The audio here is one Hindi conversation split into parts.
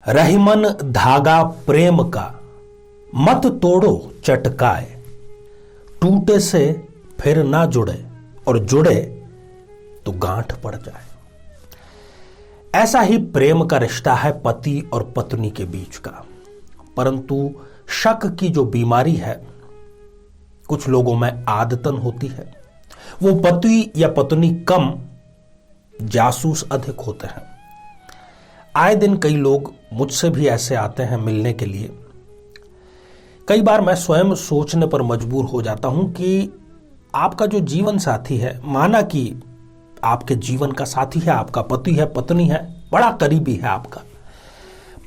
रहीमन धागा प्रेम का, मत तोड़ो चटकाए, टूटे से फिर ना जुड़े और जुड़े तो गांठ पड़ जाए। ऐसा ही प्रेम का रिश्ता है पति और पत्नी के बीच का। परंतु शक की जो बीमारी है कुछ लोगों में आदतन होती है। वो पति या पत्नी कम, जासूस अधिक होते हैं। आए दिन कई लोग मुझसे भी ऐसे आते हैं मिलने के लिए। कई बार मैं स्वयं सोचने पर मजबूर हो जाता हूं कि आपका जो जीवन साथी है, माना कि आपके जीवन का साथी है, आपका पति है, पत्नी है, बड़ा करीबी है आपका,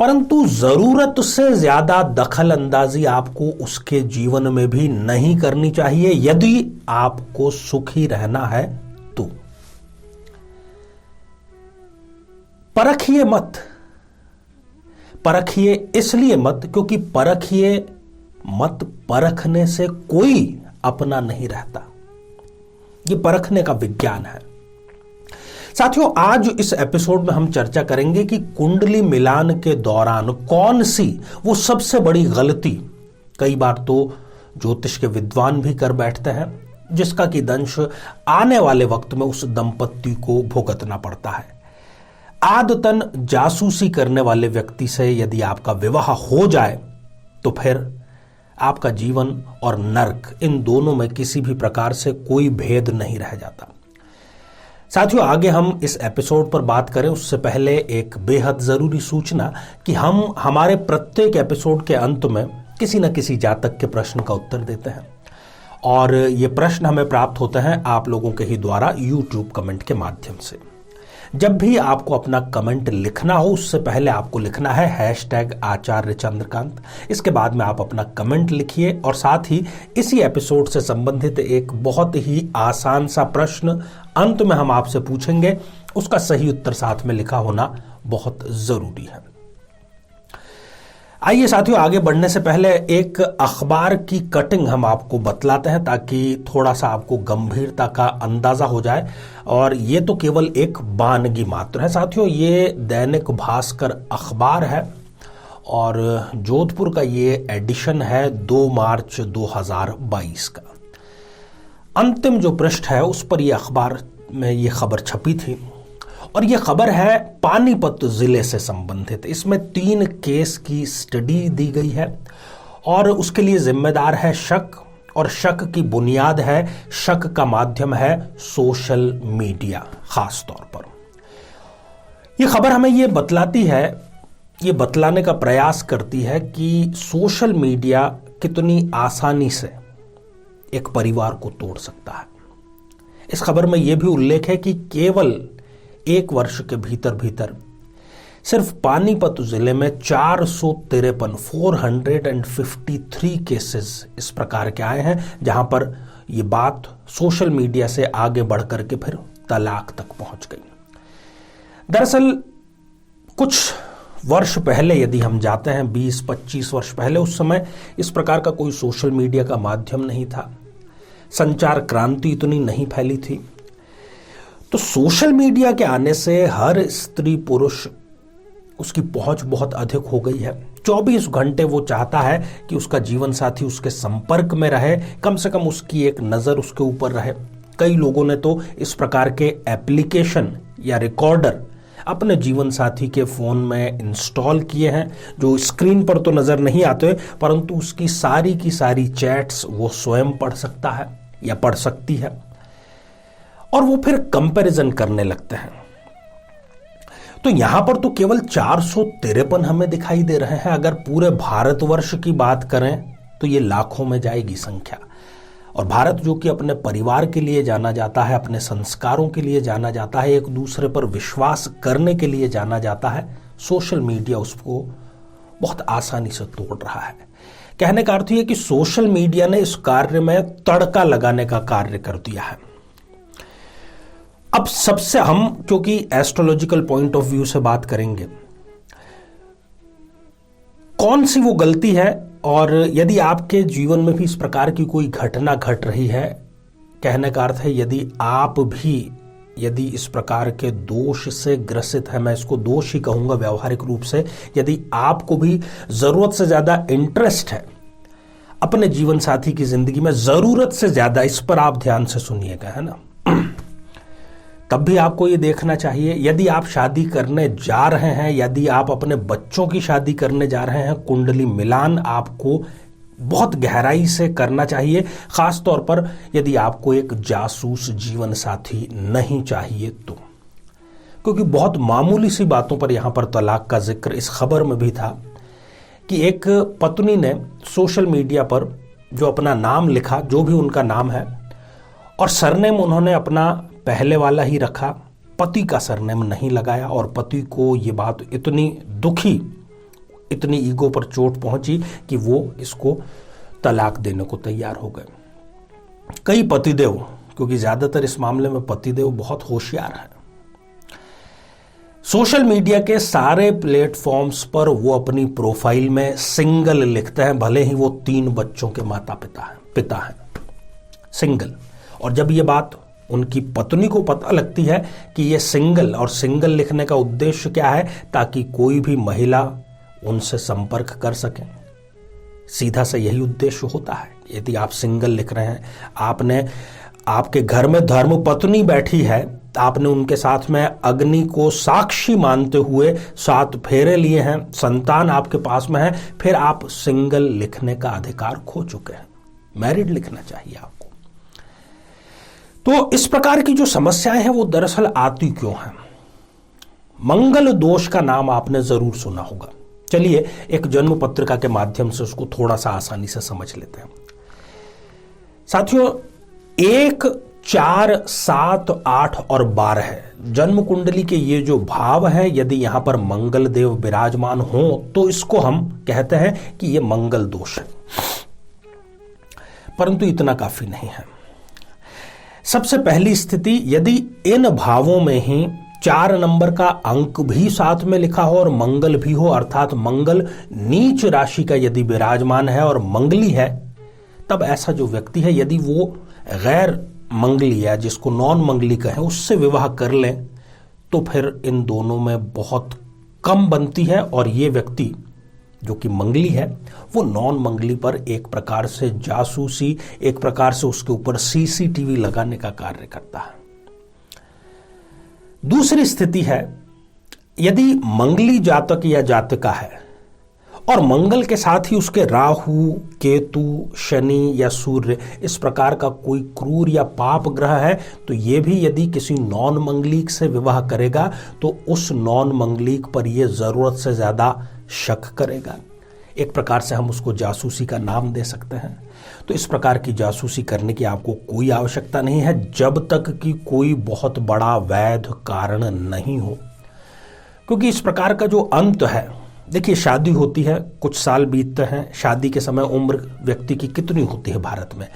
परंतु जरूरत से ज्यादा दखल अंदाजी आपको उसके जीवन में भी नहीं करनी चाहिए यदि आपको सुखी रहना है तो। परखिए मत, परखिए इसलिए मत क्योंकि परखिए मत, परखने से कोई अपना नहीं रहता। यह परखने का विज्ञान है। साथियों, आज इस एपिसोड में हम चर्चा करेंगे कि कुंडली मिलान के दौरान कौन सी वो सबसे बड़ी गलती कई बार तो ज्योतिष के विद्वान भी कर बैठते हैं, जिसका कि दंश आने वाले वक्त में उस दंपति को भुगतना पड़ता है। आदतन जासूसी करने वाले व्यक्ति से यदि आपका विवाह हो जाए तो फिर आपका जीवन और नर्क, इन दोनों में किसी भी प्रकार से कोई भेद नहीं रह जाता। साथियों, आगे हम इस एपिसोड पर बात करें उससे पहले एक बेहद जरूरी सूचना कि हम हमारे प्रत्येक एपिसोड के अंत में किसी न किसी जातक के प्रश्न का उत्तर देते हैं और ये प्रश्न हमें प्राप्त होते हैं आप लोगों के ही द्वारा यूट्यूब कमेंट के माध्यम से। जब भी आपको अपना कमेंट लिखना हो उससे पहले आपको लिखना है #आचार्य चंद्रकांत। इसके बाद में आप अपना कमेंट लिखिए और साथ ही इसी एपिसोड से संबंधित एक बहुत ही आसान सा प्रश्न अंत में हम आपसे पूछेंगे, उसका सही उत्तर साथ में लिखा होना बहुत जरूरी है। आइए साथियों, आगे बढ़ने से पहले एक अखबार की कटिंग हम आपको बतलाते हैं ताकि थोड़ा सा आपको गंभीरता का अंदाजा हो जाए। और ये तो केवल एक बानगी मात्र है। साथियों, ये दैनिक भास्कर अखबार है और जोधपुर का ये एडिशन है 2 मार्च 2022 का। अंतिम जो पृष्ठ है उस पर यह अखबार में ये खबर छपी थी और यह खबर है पानीपत जिले से संबंधित। इसमें 3 केस की स्टडी दी गई है और उसके लिए जिम्मेदार है शक, और शक की बुनियाद है, शक का माध्यम है सोशल मीडिया। खास तौर पर यह खबर हमें यह बतलाती है, ये बतलाने का प्रयास करती है कि सोशल मीडिया कितनी आसानी से एक परिवार को तोड़ सकता है। इस खबर में यह भी उल्लेख है कि केवल 1 वर्ष के भीतर भीतर सिर्फ पानीपत जिले में 453 केसेस इस प्रकार के आए हैं जहां पर यह बात सोशल मीडिया से आगे बढ़कर के फिर तलाक तक पहुंच गई। दरअसल कुछ वर्ष पहले यदि हम जाते हैं 20-25 वर्ष पहले, उस समय इस प्रकार का कोई सोशल मीडिया का माध्यम नहीं था, संचार क्रांति इतनी नहीं फैली थी। तो सोशल मीडिया के आने से हर स्त्री पुरुष उसकी पहुंच बहुत अधिक हो गई है। 24 घंटे वो चाहता है कि उसका जीवन साथी उसके संपर्क में रहे, कम से कम उसकी एक नजर उसके ऊपर रहे। कई लोगों ने तो इस प्रकार के एप्लीकेशन या रिकॉर्डर अपने जीवन साथी के फोन में इंस्टॉल किए हैं जो स्क्रीन पर तो नजर नहीं आते, परंतु उसकी सारी की सारी चैट्स वो स्वयं पढ़ सकता है या पढ़ सकती है और वो फिर कंपैरिजन करने लगते हैं। तो यहां पर तो केवल 453 हमें दिखाई दे रहे हैं। अगर पूरे भारतवर्ष की बात करें तो ये लाखों में जाएगी संख्या। और भारत जो कि अपने परिवार के लिए जाना जाता है, अपने संस्कारों के लिए जाना जाता है, एक दूसरे पर विश्वास करने के लिए जाना जाता है, सोशल मीडिया उसको बहुत आसानी से तोड़ रहा है। कहने का अर्थ यह कि सोशल मीडिया ने इस कार्य में तड़का लगाने का कार्य कर दिया है। अब सबसे हम क्योंकि एस्ट्रोलॉजिकल पॉइंट ऑफ व्यू से बात करेंगे, कौन सी वो गलती है, और यदि आपके जीवन में भी इस प्रकार की कोई घटना घट रही है, कहने का अर्थ है यदि आप भी यदि इस प्रकार के दोष से ग्रसित है, मैं इसको दोष ही कहूंगा व्यावहारिक रूप से, यदि आपको भी जरूरत से ज्यादा इंटरेस्ट है अपने जीवन साथी की जिंदगी में, जरूरत से ज्यादा, इस पर आप ध्यान से सुनिएगा, है ना, तब भी आपको ये देखना चाहिए यदि आप शादी करने जा रहे हैं, यदि आप अपने बच्चों की शादी करने जा रहे हैं, कुंडली मिलान आपको बहुत गहराई से करना चाहिए, खास तौर पर यदि आपको एक जासूस जीवन साथी नहीं चाहिए तो। क्योंकि बहुत मामूली सी बातों पर यहां पर तलाक का जिक्र इस खबर में भी था कि एक पत्नी ने सोशल मीडिया पर जो अपना नाम लिखा, जो भी उनका नाम है, और सरनेम उन्होंने अपना पहले वाला ही रखा, पति का सरनेम नहीं लगाया, और पति को ये बात इतनी दुखी, इतनी ईगो पर चोट पहुंची कि वो इसको तलाक देने को तैयार हो गए। कई पतिदेव, क्योंकि ज्यादातर इस मामले में पतिदेव बहुत होशियार हैं, सोशल मीडिया के सारे प्लेटफॉर्म्स पर वो अपनी प्रोफाइल में सिंगल लिखते हैं, भले ही वो 3 बच्चों के पिता हैं, सिंगल। और जब ये बात उनकी पत्नी को पता लगती है कि ये सिंगल, और सिंगल लिखने का उद्देश्य क्या है, ताकि कोई भी महिला उनसे संपर्क कर सके, सीधा से यही उद्देश्य होता है। यदि आप सिंगल लिख रहे हैं, आपके घर में धर्म पत्नी बैठी है, आपने उनके साथ में अग्नि को साक्षी मानते हुए 7 फेरे लिए हैं, संतान आपके पास में है, फिर आप सिंगल लिखने का अधिकार खो चुके हैं। मैरिड लिखना चाहिए आपको। तो इस प्रकार की जो समस्याएं हैं वो दरअसल आती क्यों हैं? मंगल दोष का नाम आपने जरूर सुना होगा। चलिए एक जन्म पत्रिका के माध्यम से उसको थोड़ा सा आसानी से समझ लेते हैं। साथियों, 1, 4, 7, 8 और 12 है जन्म कुंडली के ये जो भाव है, यदि यहां पर मंगल देव विराजमान हो तो इसको हम कहते हैं कि ये मंगल दोष है। परंतु इतना काफी नहीं है। सबसे पहली स्थिति, यदि इन भावों में ही 4 नंबर का अंक भी साथ में लिखा हो और मंगल भी हो, अर्थात मंगल नीच राशि का यदि विराजमान है और मंगली है, तब ऐसा जो व्यक्ति है, यदि वो गैर मंगली या जिसको नॉन मंगली कहें उससे विवाह कर लें, तो फिर इन दोनों में बहुत कम बनती है, और ये व्यक्ति जो कि मंगली है वो नॉन मंगली पर एक प्रकार से जासूसी, एक प्रकार से उसके ऊपर सीसीटीवी लगाने का कार्य करता है। दूसरी स्थिति है, यदि मंगली जातक या जातिका है और मंगल के साथ ही उसके राहु, केतु, शनि या सूर्य, इस प्रकार का कोई क्रूर या पाप ग्रह है, तो यह भी यदि किसी नॉन मंगलिक से विवाह करेगा तो उस नॉन मंगलिक पर यह जरूरत से ज्यादा शक करेगा। एक प्रकार से हम उसको जासूसी का नाम दे सकते हैं। तो इस प्रकार की जासूसी करने की आपको कोई आवश्यकता नहीं है, जब तक कि कोई बहुत बड़ा वैध कारण नहीं हो। क्योंकि इस प्रकार का जो अंत है, देखिए शादी होती है, कुछ साल बीतते हैं, शादी के समय उम्र व्यक्ति की कितनी होती है भारत में,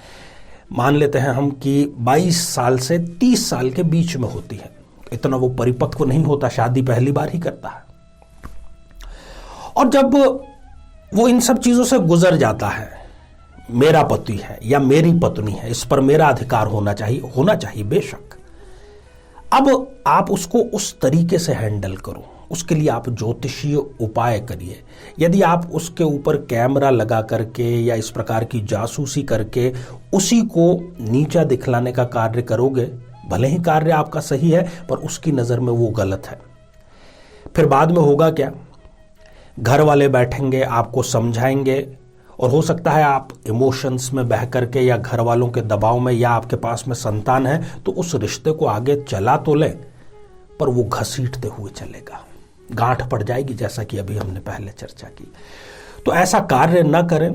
मान लेते हैं हम कि 22 साल से 30 साल के बीच में होती है। इतना वो परिपक्व नहीं होता, शादी पहली बार ही करता है। और जब वो इन सब चीजों से गुजर जाता है, मेरा पति है या मेरी पत्नी है, इस पर मेरा अधिकार होना चाहिए बेशक। अब आप उसको उस तरीके से हैंडल करो, उसके लिए आप ज्योतिषीय उपाय करिए। यदि आप उसके ऊपर कैमरा लगा करके या इस प्रकार की जासूसी करके उसी को नीचा दिखलाने का कार्य करोगे, भले ही कार्य आपका सही है पर उसकी नजर में वो गलत है, फिर बाद में होगा क्या? घर वाले बैठेंगे, आपको समझाएंगे, और हो सकता है आप इमोशंस में बह करके या घर वालों के दबाव में, या आपके पास में संतान है तो उस रिश्ते को आगे चला तो ले, पर वो घसीटते हुए चलेगा, गांठ पड़ जाएगी, जैसा कि अभी हमने पहले चर्चा की। तो ऐसा कार्य न करें,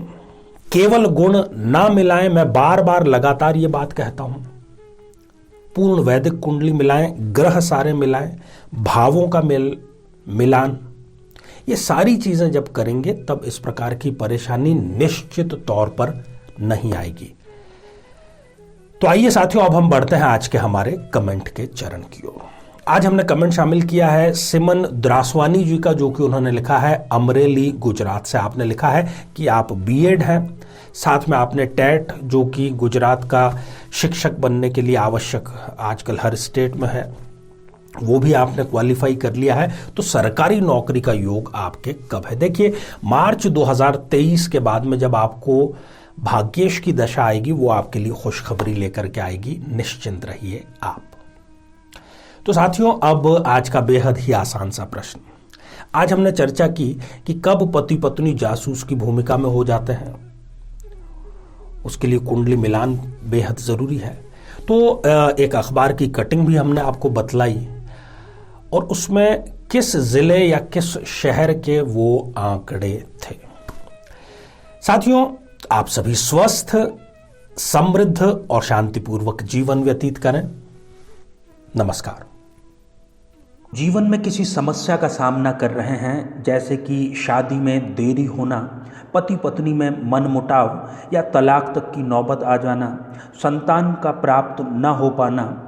केवल गुण ना मिलाएं। मैं बार बार लगातार ये बात कहता हूं, पूर्ण वैदिक कुंडली मिलाएं, ग्रह सारे मिलाएं, भावों का मिलान, ये सारी चीजें जब करेंगे तब इस प्रकार की परेशानी निश्चित तौर पर नहीं आएगी। तो आइए साथियों, अब हम बढ़ते हैं आज के हमारे कमेंट के चरण की ओर। आज हमने कमेंट शामिल किया है सिमन द्रासवानी जी का, जो कि उन्होंने लिखा है अमरेली गुजरात से। आपने लिखा है कि आप बीएड हैं, साथ में आपने टेट, जो कि गुजरात का शिक्षक बनने के लिए आवश्यक आजकल हर स्टेट में है, वो भी आपने क्वालिफाई कर लिया है। तो सरकारी नौकरी का योग आपके कब है? देखिए, मार्च 2023 के बाद में जब आपको भाग्येश की दशा आएगी, वो आपके लिए खुशखबरी लेकर के आएगी, निश्चिंत रहिए आप। तो साथियों, अब आज का बेहद ही आसान सा प्रश्न। आज हमने चर्चा की कि कब पति पत्नी जासूस की भूमिका में हो जाते हैं, उसके लिए कुंडली मिलान बेहद जरूरी है। तो एक अखबार की कटिंग भी हमने आपको बतलाई और उसमें किस जिले या किस शहर के वो आंकड़े थे। साथियों, आप सभी स्वस्थ, समृद्ध और शांतिपूर्वक जीवन व्यतीत करें। नमस्कार। जीवन में किसी समस्या का सामना कर रहे हैं, जैसे कि शादी में देरी होना, पति पत्नी में मनमुटाव या तलाक तक की नौबत आ जाना, संतान का प्राप्त न हो पाना,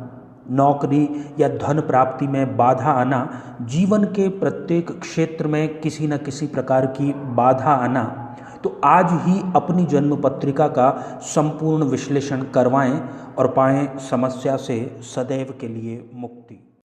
नौकरी या धन प्राप्ति में बाधा आना, जीवन के प्रत्येक क्षेत्र में किसी न किसी प्रकार की बाधा आना, तो आज ही अपनी जन्म पत्रिका का संपूर्ण विश्लेषण करवाएं और पाएं समस्या से सदैव के लिए मुक्ति।